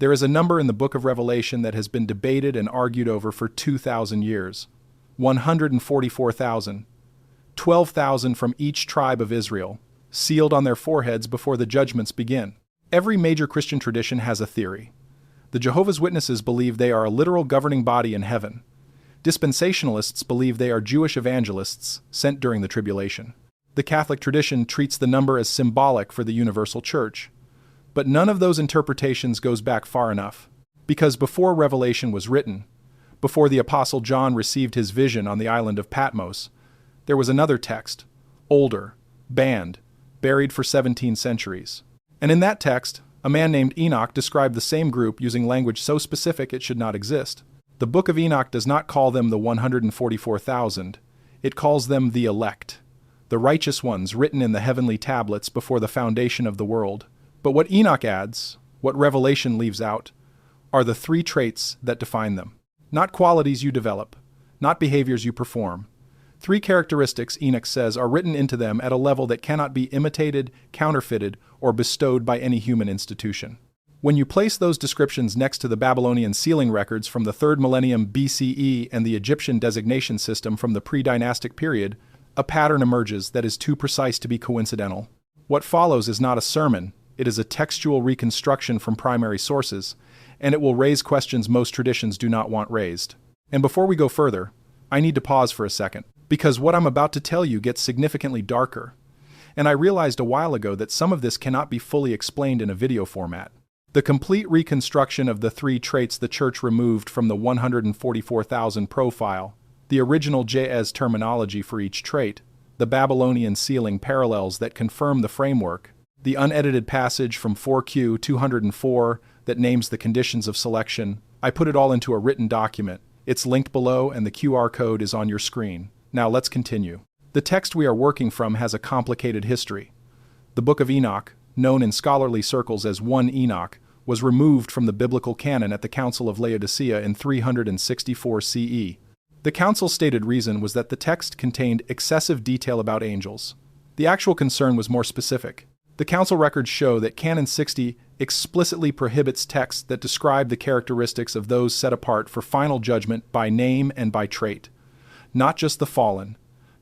There is a number in the Book of Revelation that has been debated and argued over for 2,000 years. 144,000. 12,000 from each tribe of Israel, sealed on their foreheads before the judgments begin. Every major Christian tradition has a theory. The Jehovah's Witnesses believe they are a literal governing body in heaven. Dispensationalists believe they are Jewish evangelists sent during the tribulation. The Catholic tradition treats the number as symbolic for the universal church. But none of those interpretations goes back far enough. Because before Revelation was written, before the Apostle John received his vision on the island of Patmos, there was another text, older, banned, buried for 17 centuries. And in that text, a man named Enoch described the same group using language so specific it should not exist. The Book of Enoch does not call them the 144,000. It calls them the elect, the righteous ones written in the heavenly tablets before the foundation of the world. But what Enoch adds, what Revelation leaves out, are the three traits that define them. Not qualities you develop, not behaviors you perform. Three characteristics, Enoch says, are written into them at a level that cannot be imitated, counterfeited, or bestowed by any human institution. When you place those descriptions next to the Babylonian sealing records from the 3rd millennium BCE and the Egyptian designation system from the pre-dynastic period, a pattern emerges that is too precise to be coincidental. What follows is not a sermon, it is a textual reconstruction from primary sources, and it will raise questions most traditions do not want raised. And before we go further, I need to pause for a second, because what I'm about to tell you gets significantly darker. And I realized a while ago that some of this cannot be fully explained in a video format. The complete reconstruction of the three traits the church removed from the 144,000 profile, the original JS terminology for each trait, the Babylonian sealing parallels that confirm the framework, the unedited passage from 4Q 204 that names the conditions of selection. I put it all into a written document. It's linked below and the QR code is on your screen. Now let's continue. The text we are working from has a complicated history. The Book of Enoch, known in scholarly circles as 1 Enoch, was removed from the biblical canon at the Council of Laodicea in 364 CE. The council's stated reason was that the text contained excessive detail about angels. The actual concern was more specific. The council records show that Canon 60 explicitly prohibits texts that describe the characteristics of those set apart for final judgment by name and by trait. Not just the fallen,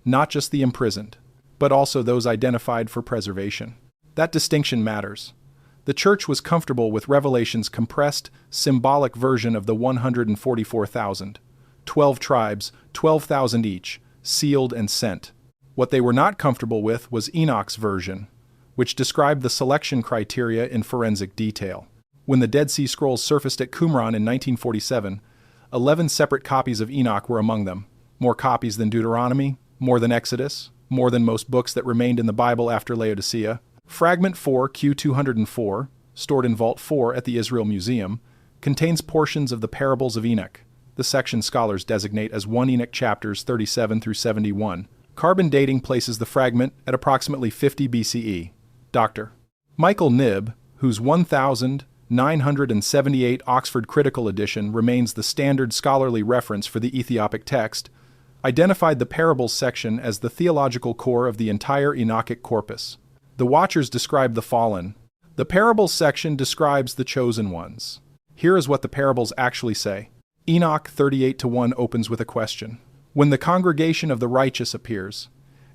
not just the imprisoned, but also those identified for preservation. That distinction matters. The church was comfortable with Revelation's compressed, symbolic version of the 144,000. 12 tribes, 12,000 each, sealed and sent. What they were not comfortable with was Enoch's version, which described the selection criteria in forensic detail. When the Dead Sea Scrolls surfaced at Qumran in 1947, 11 separate copies of Enoch were among them. More copies than Deuteronomy, more than Exodus, more than most books that remained in the Bible after Laodicea. Fragment 4, Q204, stored in Vault 4 at the Israel Museum, contains portions of the Parables of Enoch, the section scholars designate as 1 Enoch chapters 37 through 71. Carbon dating places the fragment at approximately 50 BCE. Dr. Michael Knibb, whose 1978 Oxford Critical Edition remains the standard scholarly reference for the Ethiopic text, identified the Parables section as the theological core of the entire Enochic corpus. The Watchers describe the fallen. The Parables section describes the chosen ones. Here is what the Parables actually say. Enoch 38:1 opens with a question. When the congregation of the righteous appears,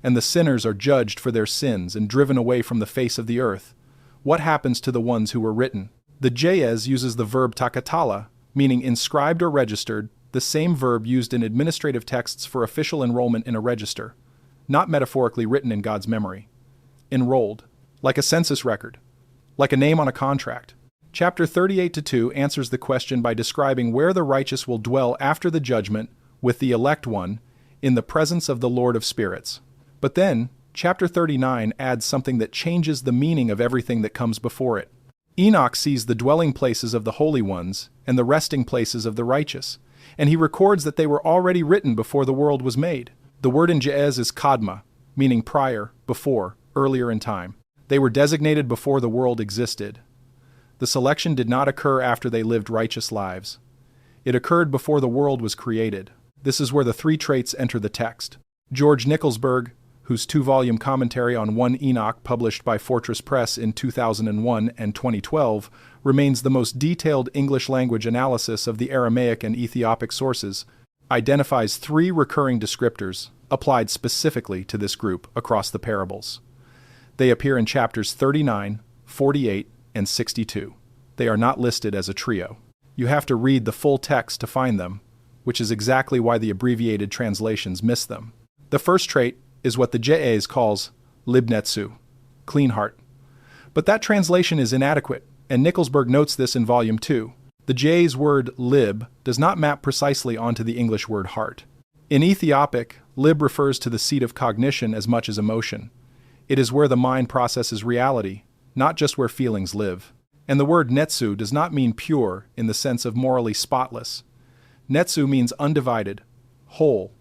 and the sinners are judged for their sins and driven away from the face of the earth, what happens to the ones who were written? The Jayez uses the verb takatala, meaning inscribed or registered, the same verb used in administrative texts for official enrollment in a register, not metaphorically written in God's memory. Enrolled, like a census record, like a name on a contract. Chapter 38:2 answers the question by describing where the righteous will dwell after the judgment with the elect one in the presence of the Lord of Spirits. But then, chapter 39 adds something that changes the meaning of everything that comes before it. Enoch sees the dwelling places of the holy ones and the resting places of the righteous, and he records that they were already written before the world was made. The word in Ge'ez is kadma, meaning prior, before, earlier in time. They were designated before the world existed. The selection did not occur after they lived righteous lives. It occurred before the world was created. This is where the three traits enter the text. George Nicholsberg, whose 2-volume commentary on 1 Enoch published by Fortress Press in 2001 and 2012, remains the most detailed English language analysis of the Aramaic and Ethiopic sources, identifies 3 recurring descriptors applied specifically to this group across the parables. They appear in chapters 39, 48, and 62. They are not listed as a trio. You have to read the full text to find them, which is exactly why the abbreviated translations miss them. The first trait is what the J.A.S. calls libnetsu, clean heart. But that translation is inadequate, and Nickelsburg notes this in Volume 2. The J.'s word lib does not map precisely onto the English word heart. In Ethiopic, lib refers to the seat of cognition as much as emotion. It is where the mind processes reality, not just where feelings live. And the word netsu does not mean pure in the sense of morally spotless. Netsu means undivided, whole,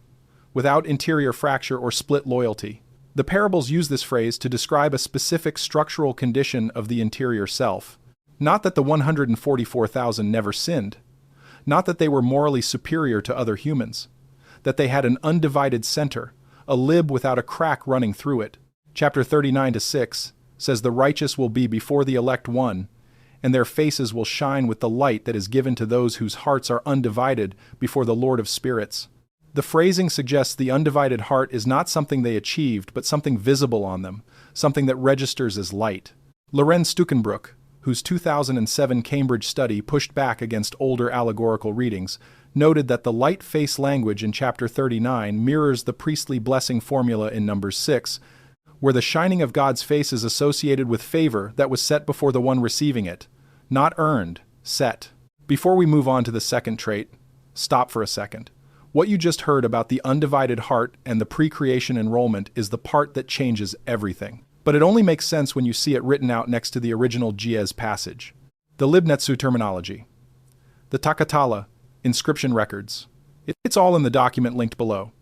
without interior fracture or split loyalty. The parables use this phrase to describe a specific structural condition of the interior self. Not that the 144,000 never sinned. Not that they were morally superior to other humans. That they had an undivided center, a lib without a crack running through it. Chapter 39-6 says the righteous will be before the elect one, and their faces will shine with the light that is given to those whose hearts are undivided before the Lord of spirits. The phrasing suggests the undivided heart is not something they achieved, but something visible on them, something that registers as light. Lorenz Stukenbrook, whose 2007 Cambridge study pushed back against older allegorical readings, noted that the light face language in chapter 39 mirrors the priestly blessing formula in Numbers 6, where the shining of God's face is associated with favor that was set before the one receiving it. Not earned, set. Before we move on to the second trait, stop for a second. What you just heard about the undivided heart and the pre-creation enrollment is the part that changes everything. But it only makes sense when you see it written out next to the original J.A.S. passage. The Libnetsu terminology. The Takatala, inscription records. It's all in the document linked below.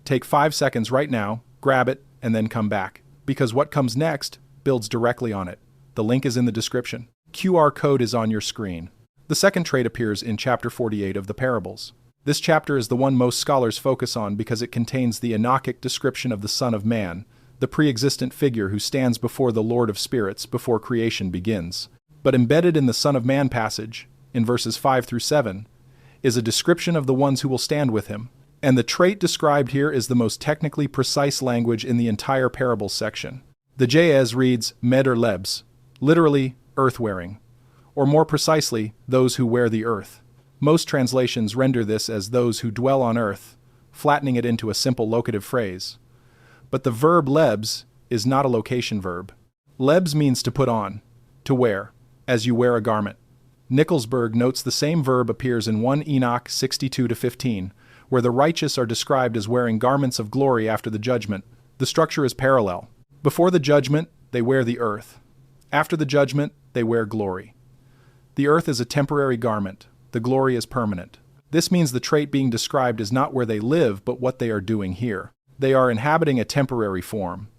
Take 5 seconds right now, grab it, and then come back, because what comes next builds directly on it. The link is in the description. QR code is on your screen. The second trait appears in chapter 48 of the parables. This chapter is the one most scholars focus on because it contains the Enochic description of the Son of Man, the pre-existent figure who stands before the Lord of Spirits before creation begins. But embedded in the Son of Man passage, in verses 5-7, is a description of the ones who will stand with him. And the trait described here is the most technically precise language in the entire parables section. The J.A.S. reads Meder Lebs, literally earth-wearing, or more precisely, those who wear the earth. Most translations render this as those who dwell on earth, flattening it into a simple locative phrase. But the verb lebs is not a location verb. Lebs means to put on, to wear, as you wear a garment. Nickelsburg notes the same verb appears in 1 Enoch 62-15, where the righteous are described as wearing garments of glory after the judgment. The structure is parallel. Before the judgment, they wear the earth. After the judgment, they wear glory. The earth is a temporary garment. The glory is permanent. This means the trait being described is not where they live, but what they are doing here. They are inhabiting a temporary form.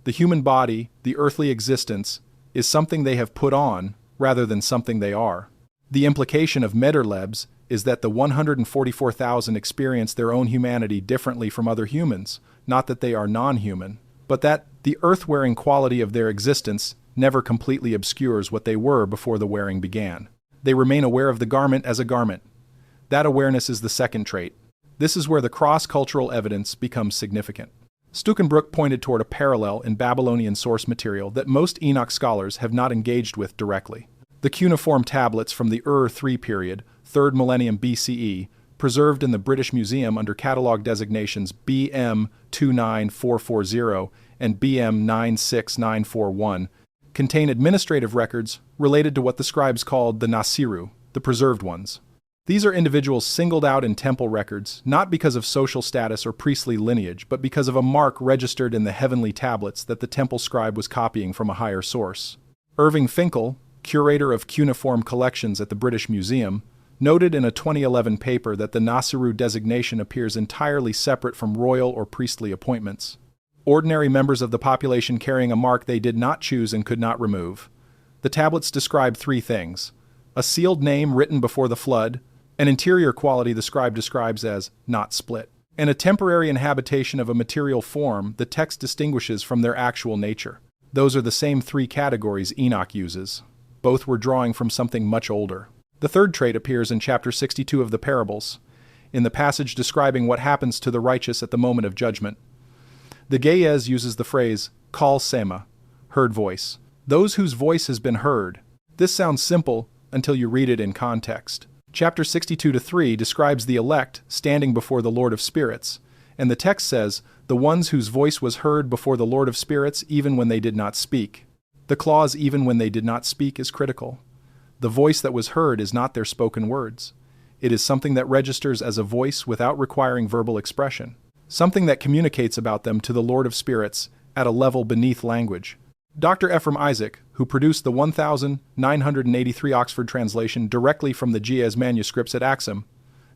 The human body, the earthly existence, is something they have put on rather than something they are. The implication of Mederlebs is that the 144,000 experience their own humanity differently from other humans, not that they are non-human, but that the earth-wearing quality of their existence never completely obscures what they were before the wearing began. They remain aware of the garment as a garment. That awareness is the second trait. This is where the cross-cultural evidence becomes significant. Stukenbrook pointed toward a parallel in Babylonian source material that most Enoch scholars have not engaged with directly. The cuneiform tablets from the Ur-3 period, 3rd millennium BCE, preserved in the British Museum under catalog designations BM 29440 and BM 96941, contain administrative records related to what the scribes called the Nasiru, the preserved ones. These are individuals singled out in temple records, not because of social status or priestly lineage, but because of a mark registered in the heavenly tablets that the temple scribe was copying from a higher source. Irving Finkel, curator of cuneiform collections at the British Museum, noted in a 2011 paper that the Nasiru designation appears entirely separate from royal or priestly appointments. Ordinary members of the population carrying a mark they did not choose and could not remove. The tablets describe 3 things: a sealed name written before the flood, an interior quality the scribe describes as not split, and a temporary inhabitation of a material form the text distinguishes from their actual nature. Those are the same 3 categories Enoch uses. Both were drawing from something much older. The third trait appears in chapter 62 of the parables, in the passage describing what happens to the righteous at the moment of judgment. The Ge'ez uses the phrase, kal sema, heard voice. Those whose voice has been heard. This sounds simple until you read it in context. Chapter 62-3 describes the elect standing before the Lord of Spirits, and the text says, the ones whose voice was heard before the Lord of Spirits even when they did not speak. The clause even when they did not speak is critical. The voice that was heard is not their spoken words. It is something that registers as a voice without requiring verbal expression, something that communicates about them to the Lord of Spirits at a level beneath language. Dr. Ephraim Isaac, who produced the 1983 Oxford translation directly from the Ge'ez manuscripts at Axum,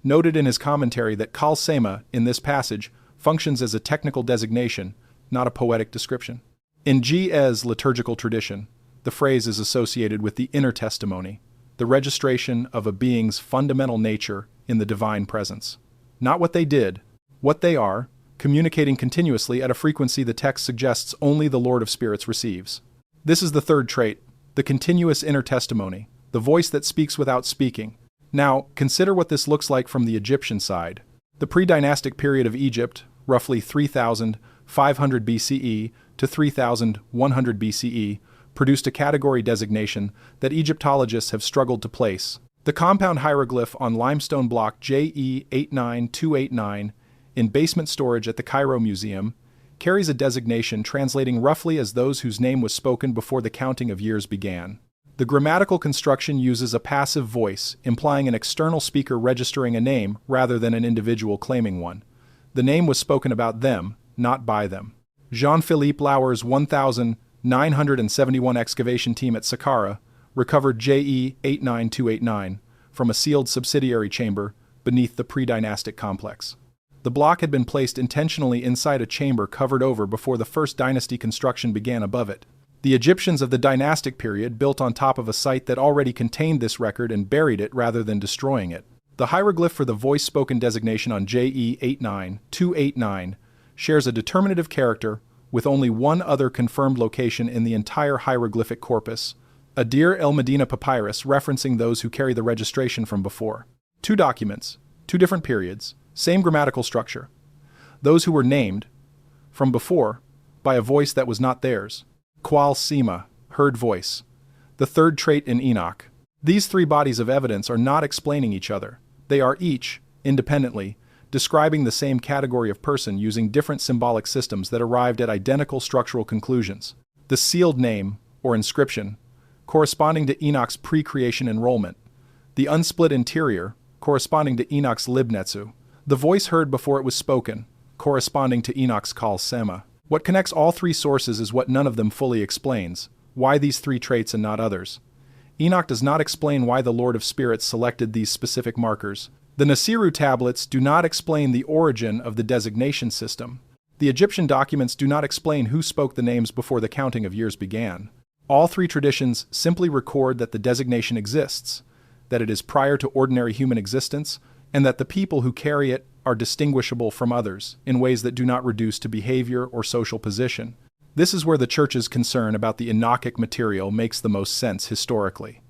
noted in his commentary that kal sema in this passage functions as a technical designation, not a poetic description. In Ge'ez liturgical tradition, the phrase is associated with the inner testimony, the registration of a being's fundamental nature in the divine presence. Not what they did, what they are, communicating continuously at a frequency the text suggests only the Lord of Spirits receives. This is the third trait, the continuous inner testimony, the voice that speaks without speaking. Now, consider what this looks like from the Egyptian side. The pre-dynastic period of Egypt, roughly 3,500 BCE to 3,100 BCE, produced a category designation that Egyptologists have struggled to place. The compound hieroglyph on limestone block JE89289 in basement storage at the Cairo Museum carries a designation translating roughly as those whose name was spoken before the counting of years began. The grammatical construction uses a passive voice, implying an external speaker registering a name rather than an individual claiming one. The name was spoken about them, not by them. Jean-Philippe Lauer's 1,971 excavation team at Saqqara recovered JE89289 from a sealed subsidiary chamber beneath the pre-dynastic complex. The block had been placed intentionally inside a chamber covered over before the first dynasty construction began above it. The Egyptians of the dynastic period built on top of a site that already contained this record and buried it rather than destroying it. The hieroglyph for the voice-spoken designation on JE89289 shares a determinative character with only one other confirmed location in the entire hieroglyphic corpus, a Deir el-Medina papyrus referencing those who carry the registration from before. Two documents, two different periods, same grammatical structure. Those who were named, from before, by a voice that was not theirs. Qual sema, heard voice. The third trait in Enoch. These three bodies of evidence are not explaining each other. They are each, independently, describing the same category of person using different symbolic systems that arrived at identical structural conclusions. The sealed name, or inscription, corresponding to Enoch's pre-creation enrollment. The unsplit interior, corresponding to Enoch's libnetzu. The voice heard before it was spoken, corresponding to Enoch's kal sema. What connects all three sources is what none of them fully explains: why these three traits and not others. Enoch does not explain why the Lord of Spirits selected these specific markers. The Nasiru tablets do not explain the origin of the designation system. The Egyptian documents do not explain who spoke the names before the counting of years began. All three traditions simply record that the designation exists, that it is prior to ordinary human existence, and that the people who carry it are distinguishable from others in ways that do not reduce to behavior or social position. This is where the Church's concern about the Enochic material makes the most sense historically.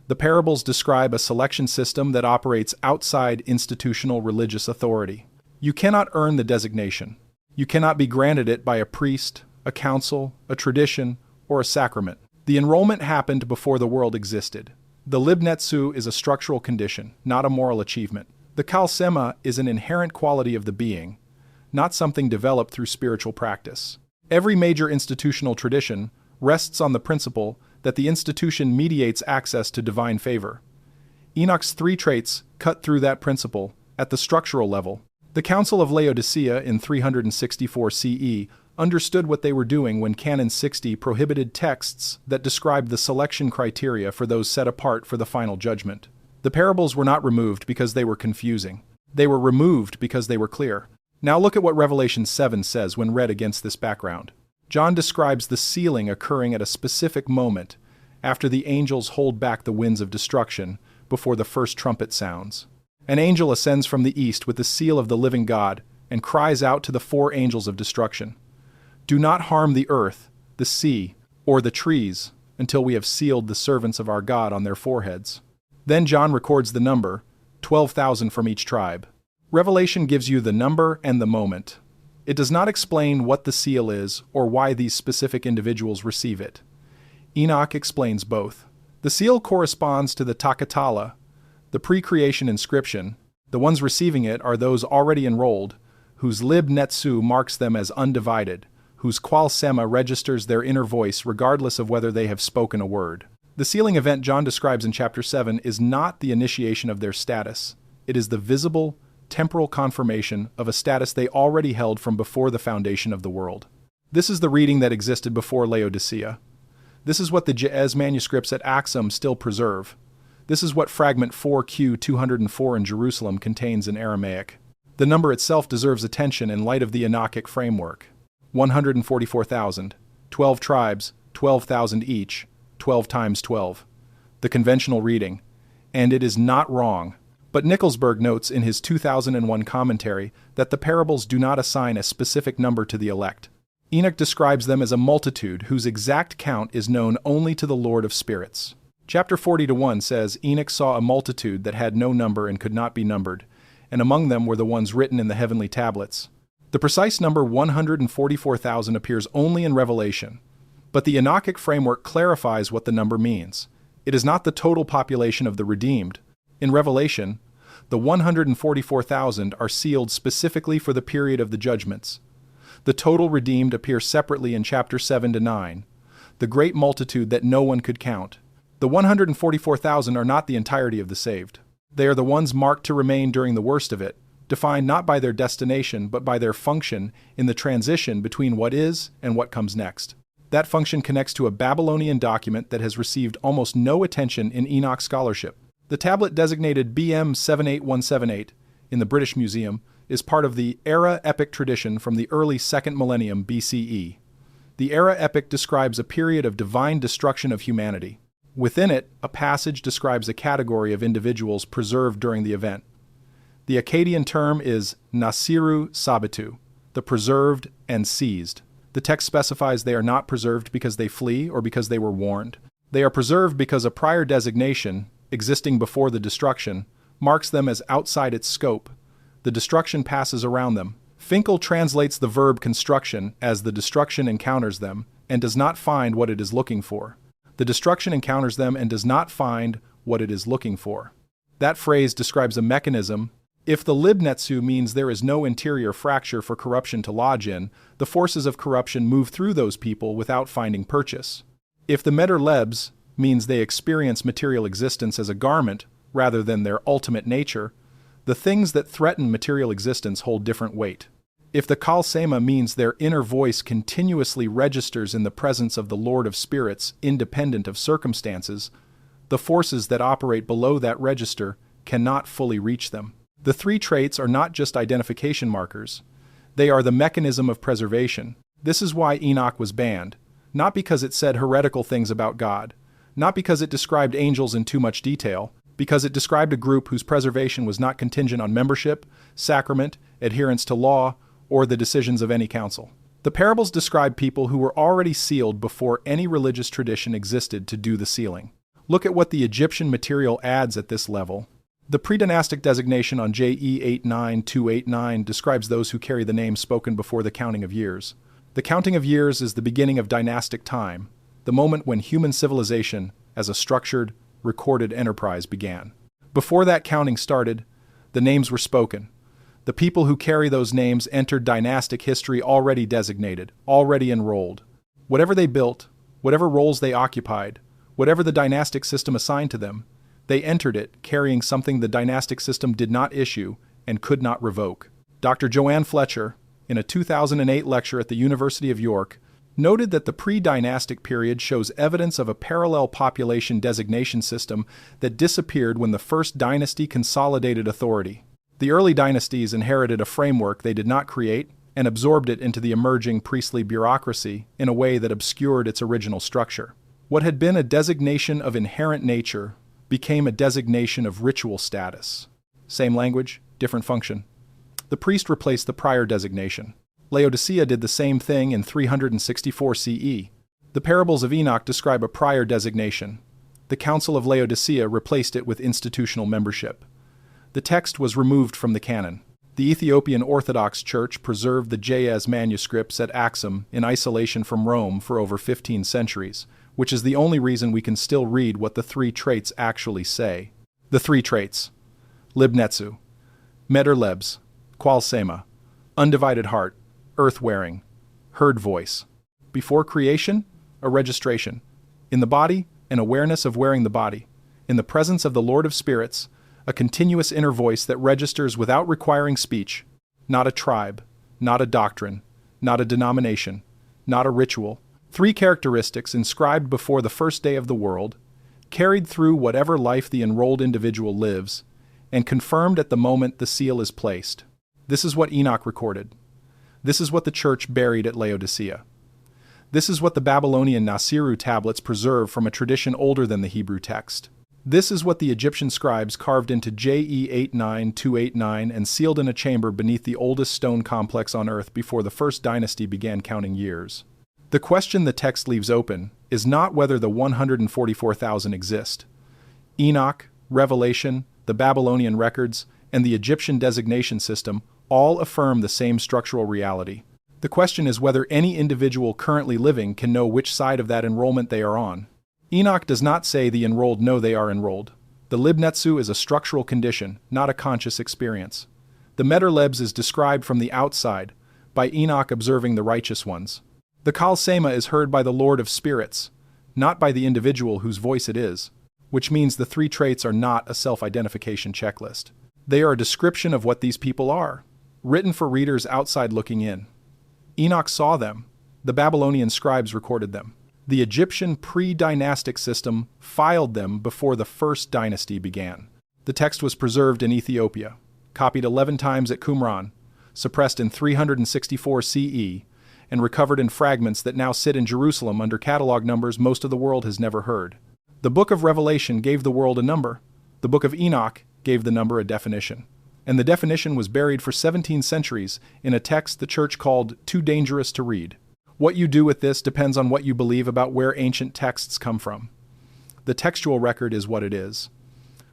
The parables describe a selection system that operates outside institutional religious authority. You cannot earn the designation. You cannot be granted it by a priest, a council, a tradition, or a sacrament. The enrollment happened before the world existed. The libnetzu is a structural condition, not a moral achievement. The kal sema is an inherent quality of the being, not something developed through spiritual practice. Every major institutional tradition rests on the principle that the institution mediates access to divine favor. Enoch's three traits cut through that principle at the structural level. The Council of Laodicea in 364 CE understood what they were doing when Canon 60 prohibited texts that described the selection criteria for those set apart for the final judgment. The parables were not removed because they were confusing. They were removed because they were clear. Now look at what Revelation 7 says when read against this background. John describes the sealing occurring at a specific moment after the angels hold back the winds of destruction before the first trumpet sounds. An angel ascends from the east with the seal of the living God and cries out to the four angels of destruction, "Do not harm the earth, the sea, or the trees until we have sealed the servants of our God on their foreheads. Then John records the number, 12,000 from each tribe. Revelation gives you the number and the moment. It does not explain what the seal is or why these specific individuals receive it. Enoch explains both. The seal corresponds to the Takatala, the pre-creation inscription. The ones receiving it are those already enrolled, whose lib netsu marks them as undivided, whose qual sema registers their inner voice regardless of whether they have spoken a word. The sealing event John describes in chapter 7 is not the initiation of their status. It is the visible, temporal confirmation of a status they already held from before the foundation of the world. This is the reading that existed before Laodicea. This is what the Ge'ez manuscripts at Axum still preserve. This is what fragment 4Q204 in Jerusalem contains in Aramaic. The number itself deserves attention in light of the Enochic framework. 144,000, 12 tribes, 12,000 each, 12 times 12. The conventional reading. And it is not wrong. But Nickelsburg notes in his 2001 commentary that the parables do not assign a specific number to the elect. Enoch describes them as a multitude whose exact count is known only to the Lord of Spirits. Chapter 40-1 says, Enoch saw a multitude that had no number and could not be numbered, and among them were the ones written in the heavenly tablets. The precise number 144,000 appears only in Revelation, but the Enochic framework clarifies what the number means. It is not the total population of the redeemed. In Revelation, the 144,000 are sealed specifically for the period of the judgments. The total redeemed appear separately in chapter 7-9, the great multitude that no one could count. The 144,000 are not the entirety of the saved. They are the ones marked to remain during the worst of it, defined not by their destination but by their function in the transition between what is and what comes next. That function connects to a Babylonian document that has received almost no attention in Enoch scholarship. The tablet designated BM 78178 in the British Museum is part of the Era Epic tradition from the early 2nd millennium BCE. The Era Epic describes a period of divine destruction of humanity. Within it, a passage describes a category of individuals preserved during the event. The Akkadian term is Nasiru Sabitu, the preserved and seized. The text specifies they are not preserved because they flee or because they were warned. They are preserved because a prior designation, existing before the destruction, marks them as outside its scope. The destruction passes around them. Finkel translates the verb construction as the destruction encounters them and does not find what it is looking for. The destruction encounters them and does not find what it is looking for. That phrase describes a mechanism. If the libnetsu means there is no interior fracture for corruption to lodge in, the forces of corruption move through those people without finding purchase. If the meter lebs means they experience material existence as a garment rather than their ultimate nature, the things that threaten material existence hold different weight. If the kalsema means their inner voice continuously registers in the presence of the Lord of Spirits independent of circumstances, the forces that operate below that register cannot fully reach them. The three traits are not just identification markers. They are the mechanism of preservation. This is why Enoch was banned, not because it said heretical things about God, not because it described angels in too much detail, because it described a group whose preservation was not contingent on membership, sacrament, adherence to law, or the decisions of any council. The parables describe people who were already sealed before any religious tradition existed to do the sealing. Look at what the Egyptian material adds at this level. The predynastic designation on JE 89289 describes those who carry the name spoken before the counting of years. The counting of years is the beginning of dynastic time, the moment when human civilization, as a structured, recorded enterprise, began. Before that counting started, the names were spoken. The people who carry those names entered dynastic history already designated, already enrolled. Whatever they built, whatever roles they occupied, whatever the dynastic system assigned to them, they entered it carrying something the dynastic system did not issue and could not revoke. Dr. Joanne Fletcher, in a 2008 lecture at the University of York, noted that the pre-dynastic period shows evidence of a parallel population designation system that disappeared when the first dynasty consolidated authority. The early dynasties inherited a framework they did not create and absorbed it into the emerging priestly bureaucracy in a way that obscured its original structure. What had been a designation of inherent nature became a designation of ritual status. Same language, different function. The priest replaced the prior designation. Laodicea did the same thing in 364 CE. The parables of Enoch describe a prior designation. The Council of Laodicea replaced it with institutional membership. The text was removed from the canon. The Ethiopian Orthodox Church preserved the Ge'ez manuscripts at Axum in isolation from Rome for over 15 centuries, which is the only reason we can still read what the three traits actually say. The three traits: Libnetzu, Meter Lebs, Qual Sema, undivided heart, earth-wearing, heard voice. Before creation, a registration. In the body, an awareness of wearing the body. In the presence of the Lord of Spirits, a continuous inner voice that registers without requiring speech. Not a tribe, not a doctrine, not a denomination, not a ritual. Three characteristics inscribed before the first day of the world, carried through whatever life the enrolled individual lives, and confirmed at the moment the seal is placed. This is what Enoch recorded. This is what the church buried at Laodicea. This is what the Babylonian Nasiru tablets preserve from a tradition older than the Hebrew text. This is what the Egyptian scribes carved into JE 89289 and sealed in a chamber beneath the oldest stone complex on earth before the first dynasty began counting years. The question the text leaves open is not whether the 144,000 exist. Enoch, Revelation, the Babylonian records, and the Egyptian designation system all affirm the same structural reality. The question is whether any individual currently living can know which side of that enrollment they are on. Enoch does not say the enrolled know they are enrolled. The Libnetzu is a structural condition, not a conscious experience. The Meter Lebs is described from the outside, by Enoch observing the righteous ones. The Qual Sema is heard by the Lord of Spirits, not by the individual whose voice it is, which means the three traits are not a self-identification checklist. They are a description of what these people are, written for readers outside looking in. Enoch saw them. The Babylonian scribes recorded them. The Egyptian pre-dynastic system filed them before the first dynasty began. The text was preserved in Ethiopia, copied 11 times at Qumran, suppressed in 364 CE, and recovered in fragments that now sit in Jerusalem under catalog numbers most of the world has never heard. The Book of Revelation gave the world a number. The Book of Enoch gave the number a definition. And the definition was buried for 17 centuries in a text the church called too dangerous to read. What you do with this depends on what you believe about where ancient texts come from. The textual record is what it is.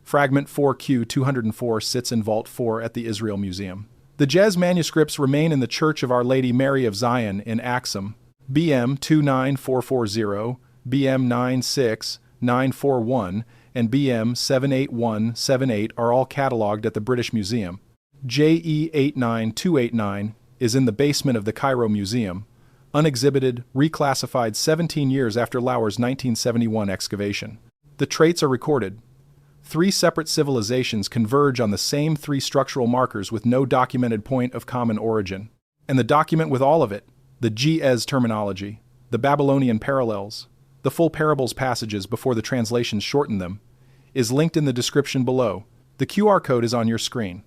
Fragment 4Q204 sits in Vault 4 at the Israel Museum. The Ge'ez manuscripts remain in the Church of Our Lady Mary of Zion in Axum. BM 29440, BM 96941, and BM 78178 are all catalogued at the British Museum. JE 89289 is in the basement of the Cairo Museum, unexhibited, reclassified 17 years after Lauer's 1971 excavation. The traits are recorded. Three separate civilizations converge on the same three structural markers with no documented point of common origin. And the document with all of it, the Ge'ez terminology, the Babylonian parallels, the full parables passages before the translations shortened them, is linked in the description below. The QR code is on your screen.